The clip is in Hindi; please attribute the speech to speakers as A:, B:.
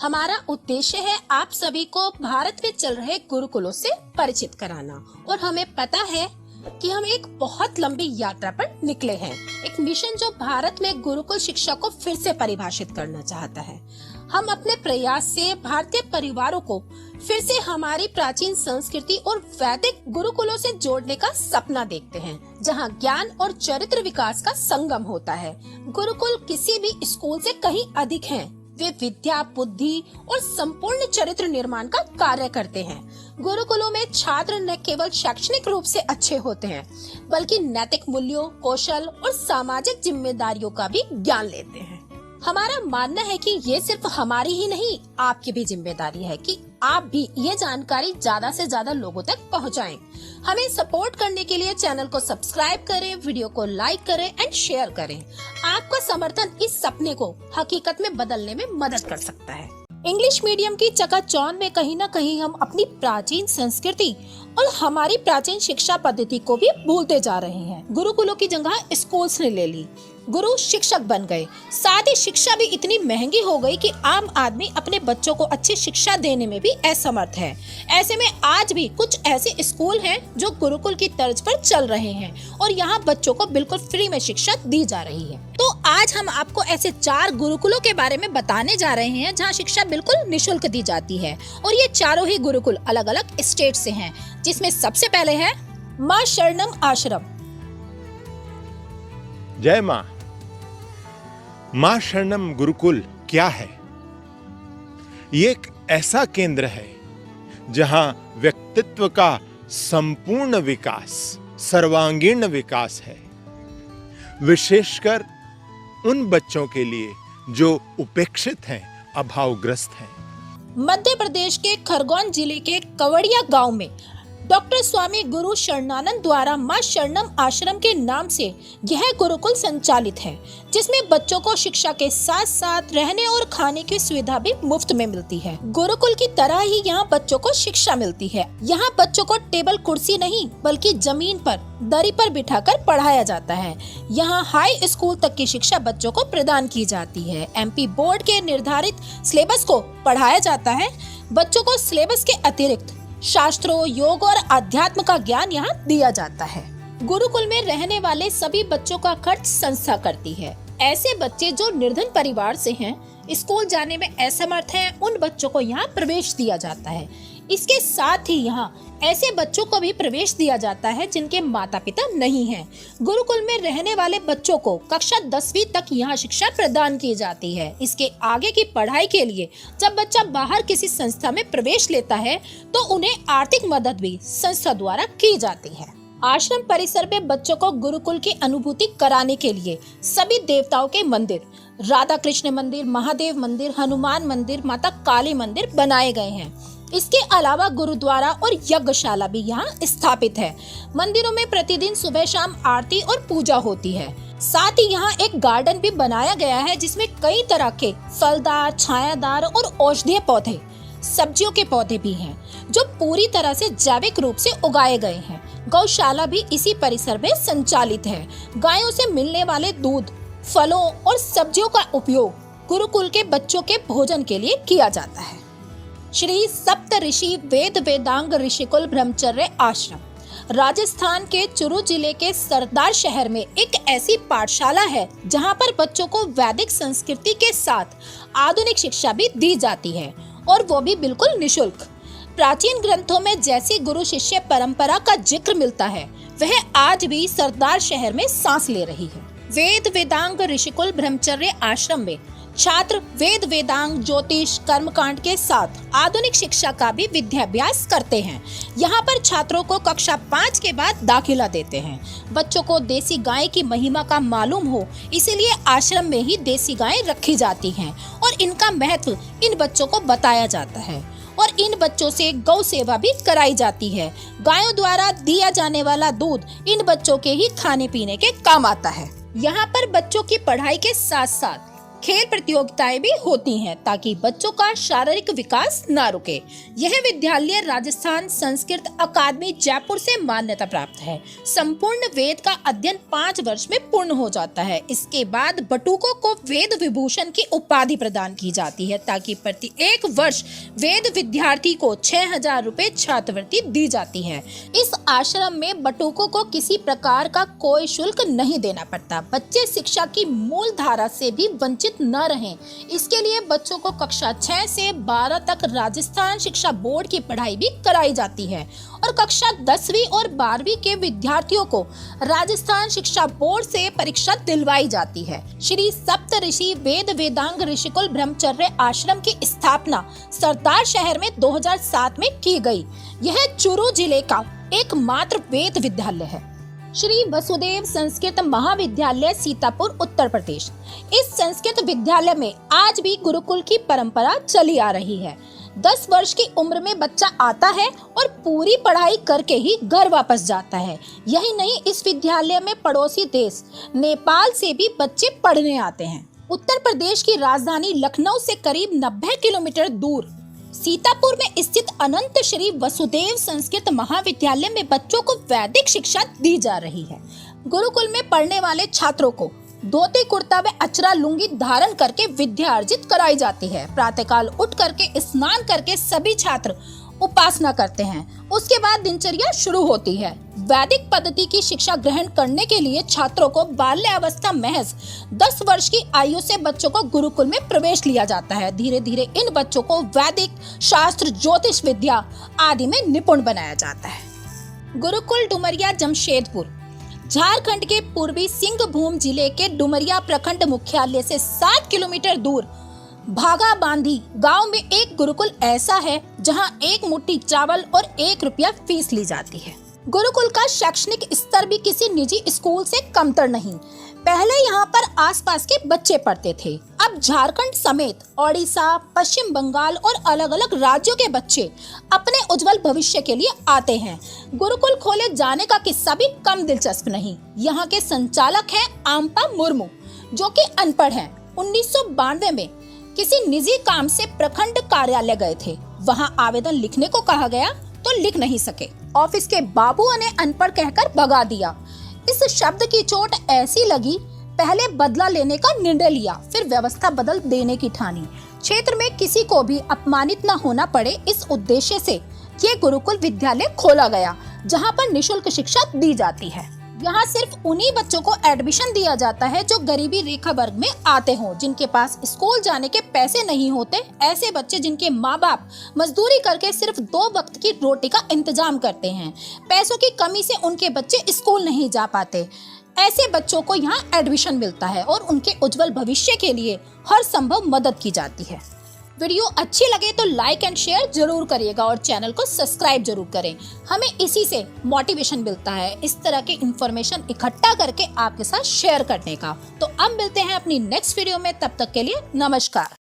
A: हमारा उद्देश्य है आप सभी को भारत में चल रहे गुरुकुलों से परिचित कराना। और हमें पता है कि हम एक बहुत लंबी यात्रा पर निकले हैं, एक मिशन जो भारत में गुरुकुल शिक्षा को फिर से परिभाषित करना चाहता है। हम अपने प्रयास से भारतीय परिवारों को फिर से हमारी प्राचीन संस्कृति और वैदिक गुरुकुलों से जोड़ने का सपना देखते हैं, जहां ज्ञान और चरित्र विकास का संगम होता है। गुरुकुल किसी भी स्कूल से कहीं अधिक हैं। वे विद्या, बुद्धि और संपूर्ण चरित्र निर्माण का कार्य करते हैं। गुरुकुलों में छात्र न केवल शैक्षणिक रूप से अच्छे होते हैं, बल्कि नैतिक मूल्यों, कौशल और सामाजिक जिम्मेदारियों का भी ज्ञान लेते हैं। हमारा मानना है कि ये सिर्फ हमारी ही नहीं, आपकी भी जिम्मेदारी है कि आप भी ये जानकारी ज्यादा से ज्यादा लोगों तक पहुंचाएं। हमें सपोर्ट करने के लिए चैनल को सब्सक्राइब करें, वीडियो को लाइक करें एंड शेयर करें। आपका समर्थन इस सपने को हकीकत में बदलने में मदद कर सकता है। इंग्लिश मीडियम की चकाचौंध में कहीं न कहीं हम अपनी प्राचीन संस्कृति और हमारी प्राचीन शिक्षा पद्धति को भी भूलते जा रहे हैं। गुरुकुलों की जगह स्कूल्स ने ले ली, गुरु शिक्षक बन गए। साथ ही शिक्षा भी इतनी महंगी हो गई कि आम आदमी अपने बच्चों को अच्छी शिक्षा देने में भी असमर्थ है। ऐसे में आज भी कुछ ऐसे स्कूल हैं जो गुरुकुल की तर्ज पर चल रहे हैं और यहाँ बच्चों को बिल्कुल फ्री में शिक्षा दी जा रही है। तो आज हम आपको ऐसे 4 गुरुकुलों के बारे में बताने जा रहे हैं जहाँ शिक्षा बिल्कुल निःशुल्क दी जाती है। और ये चारों ही गुरुकुल अलग अलग स्टेट से हैं, जिसमें सबसे पहले है माँ शरणम आश्रम।
B: जय माँ। माँ शरणम गुरुकुल क्या है? ये एक ऐसा केंद्र है जहां व्यक्तित्व का संपूर्ण विकास, सर्वांगीण विकास है, विशेषकर उन बच्चों के लिए जो उपेक्षित हैं, अभावग्रस्त हैं।
A: मध्य प्रदेश के खरगोन जिले के कवड़िया गांव में डॉक्टर स्वामी गुरु शरणानंद द्वारा माँ शरणम आश्रम के नाम से यह गुरुकुल संचालित है, जिसमें बच्चों को शिक्षा के साथ साथ रहने और खाने की सुविधा भी मुफ्त में मिलती है। गुरुकुल की तरह ही यहाँ बच्चों को शिक्षा मिलती है। यहाँ बच्चों को टेबल कुर्सी नहीं बल्कि जमीन पर दरी पर बिठाकर पढ़ाया जाता है। यहाँ हाई स्कूल तक की शिक्षा बच्चों को प्रदान की जाती है। MP बोर्ड के निर्धारित सिलेबस को पढ़ाया जाता है। बच्चों को सिलेबस के अतिरिक्त शास्त्रों, योग और अध्यात्म का ज्ञान यहाँ दिया जाता है। गुरुकुल में रहने वाले सभी बच्चों का खर्च संस्था करती है। ऐसे बच्चे जो निर्धन परिवार से हैं, स्कूल जाने में असमर्थ हैं, उन बच्चों को यहाँ प्रवेश दिया जाता है। इसके साथ ही यहाँ ऐसे बच्चों को भी प्रवेश दिया जाता है जिनके माता पिता नहीं हैं। गुरुकुल में रहने वाले बच्चों को कक्षा 10वीं तक यहाँ शिक्षा प्रदान की जाती है। इसके आगे की पढ़ाई के लिए जब बच्चा बाहर किसी संस्था में प्रवेश लेता है तो उन्हें आर्थिक मदद भी संस्था द्वारा की जाती है। आश्रम परिसर में बच्चों को गुरुकुल की अनुभूति कराने के लिए सभी देवताओं के मंदिर, राधा कृष्ण मंदिर, महादेव मंदिर, हनुमान मंदिर, माता काली मंदिर बनाए गए हैं। इसके अलावा गुरुद्वारा और यज्ञशाला भी यहाँ स्थापित है। मंदिरों में प्रतिदिन सुबह शाम आरती और पूजा होती है। साथ ही यहाँ एक गार्डन भी बनाया गया है जिसमें कई तरह के फलदार, छायादार और औषधीय पौधे, सब्जियों के पौधे भी हैं जो पूरी तरह से जैविक रूप से उगाए गए हैं। गौशाला भी इसी परिसर में संचालित है। गायों से मिलने वाले दूध, फलों और सब्जियों का उपयोग गुरुकुल के बच्चों के भोजन के लिए किया जाता है। श्री सप्त ऋषि वेद वेदांग ऋषिकुल ब्रह्मचर्य आश्रम राजस्थान के चुरू जिले के सरदार शहर में एक ऐसी पाठशाला है जहां पर बच्चों को वैदिक संस्कृति के साथ आधुनिक शिक्षा भी दी जाती है, और वो भी बिल्कुल निःशुल्क। प्राचीन ग्रंथों में जैसी गुरु शिष्य परंपरा का जिक्र मिलता है, वह आज भी सरदार शहर में सांस ले रही है। वेद वेदांग ऋषिकुल ब्रह्मचर्य आश्रम में छात्र वेद वेदांग, ज्योतिष, कर्मकांड के साथ आधुनिक शिक्षा का भी विद्याभ्यास करते हैं। यहाँ पर छात्रों को कक्षा 5 के बाद दाखिला देते हैं। बच्चों को देसी गाय की महिमा का मालूम हो, इसीलिए आश्रम में ही देसी गायें रखी जाती हैं और इनका महत्व इन बच्चों को बताया जाता है। और इन बच्चों से गौ सेवा भी कराई जाती है। गायों द्वारा दिया जाने वाला दूध इन बच्चों के ही खाने पीने के काम आता है। यहाँ पर बच्चों की पढ़ाई के साथ साथ खेल प्रतियोगिताएं भी होती हैं ताकि बच्चों का शारीरिक विकास न रुके। यह विद्यालय राजस्थान संस्कृत अकादमी जयपुर से मान्यता प्राप्त है। संपूर्ण वेद का अध्ययन 5 वर्ष में पूर्ण हो जाता है। इसके बाद बटुकों को वेद विभूषण की उपाधि प्रदान की जाती है ताकि प्रति 1 वर्ष वेद विद्यार्थी को 6,000 रुपए छात्रवृत्ति दी जाती है। इस आश्रम में बटुकों को किसी प्रकार का कोई शुल्क नहीं देना पड़ता। बच्चे शिक्षा की मूल धारा से भी वंचित न रहें, इसके लिए बच्चों को कक्षा 6 से 12 तक राजस्थान शिक्षा बोर्ड की पढ़ाई भी कराई जाती है और कक्षा 10वीं और 12वीं के विद्यार्थियों को राजस्थान शिक्षा बोर्ड से परीक्षा दिलवाई जाती है। श्री सप्त ऋषि वेद वेदांग ऋषिकुल ब्रह्मचर्य आश्रम की स्थापना सरदार शहर में 2007 में की गई। यह चूरू जिले का एकमात्र वेद विद्यालय है। श्री वसुदेव संस्कृत महाविद्यालय सीतापुर उत्तर प्रदेश। इस संस्कृत विद्यालय में आज भी गुरुकुल की परंपरा चली आ रही है। 10 वर्ष की उम्र में बच्चा आता है और पूरी पढ़ाई करके ही घर वापस जाता है। यही नहीं, इस विद्यालय में पड़ोसी देश नेपाल से भी बच्चे पढ़ने आते हैं। उत्तर प्रदेश की राजधानी लखनऊ से करीब 90 किलोमीटर दूर सीतापुर में स्थित अनंत श्री वसुदेव संस्कृत महाविद्यालय में बच्चों को वैदिक शिक्षा दी जा रही है। गुरुकुल में पढ़ने वाले छात्रों को धोती कुर्ता व अचरा लुंगी धारण करके विद्या अर्जित कराई जाती है। प्रातःकाल उठ करके स्नान करके सभी छात्र उपासना करते हैं। उसके बाद दिनचर्या शुरू होती है। वैदिक पद्धति की शिक्षा ग्रहण करने के लिए छात्रों को बाल्यावस्था महज 10 वर्ष की आयु से बच्चों को गुरुकुल में प्रवेश लिया जाता है। धीरे धीरे इन बच्चों को वैदिक शास्त्र, ज्योतिष विद्या आदि में निपुण बनाया जाता है। गुरुकुल डुमरिया जमशेदपुर झारखंड के पूर्वी सिंहभूम जिले के डुमरिया प्रखंड मुख्यालय से 7 किलोमीटर दूर भागा बांधी गांव में एक गुरुकुल ऐसा है जहां 1 मुट्ठी चावल और 1 रुपया फीस ली जाती है। गुरुकुल का शैक्षणिक स्तर भी किसी निजी स्कूल से कमतर नहीं। पहले यहाँ पर आसपास के बच्चे पढ़ते थे। अब झारखंड समेत ओडिशा, पश्चिम बंगाल और अलग अलग राज्यों के बच्चे अपने उज्जवल भविष्य के लिए आते हैं। गुरुकुल खोले जाने का किस्सा भी कम दिलचस्प नहीं। यहाँ के संचालक हैं आम्पा मुर्मू, जो कि अनपढ़ हैं। 1992 में किसी निजी काम से प्रखंड कार्यालय गए थे। वहां आवेदन लिखने को कहा गया तो लिख नहीं सके। ऑफिस के बाबू ने अनपढ़ कहकर भगा दिया। इस शब्द की चोट ऐसी लगी, पहले बदला लेने का निर्णय लिया, फिर व्यवस्था बदल देने की ठानी। क्षेत्र में किसी को भी अपमानित न होना पड़े, इस उद्देश्य से ये गुरुकुल विद्यालय खोला गया, जहां पर निःशुल्क शिक्षा दी जाती है। यहाँ सिर्फ उन्हीं बच्चों को एडमिशन दिया जाता है जो गरीबी रेखा वर्ग में आते हों, जिनके पास स्कूल जाने के पैसे नहीं होते। ऐसे बच्चे जिनके माँ बाप मजदूरी करके सिर्फ 2 वक्त की रोटी का इंतजाम करते हैं। पैसों की कमी से उनके बच्चे स्कूल नहीं जा पाते। ऐसे बच्चों को यहाँ एडमिशन मिलता है और उनके उज्जवल भविष्य के लिए हर संभव मदद की जाती है। वीडियो अच्छी लगे तो लाइक एंड शेयर जरूर करिएगा और चैनल को सब्सक्राइब जरूर करें। हमें इसी से मोटिवेशन मिलता है इस तरह के इंफॉर्मेशन इकट्ठा करके आपके साथ शेयर करने का। तो अब मिलते हैं अपनी नेक्स्ट वीडियो में, तब तक के लिए नमस्कार।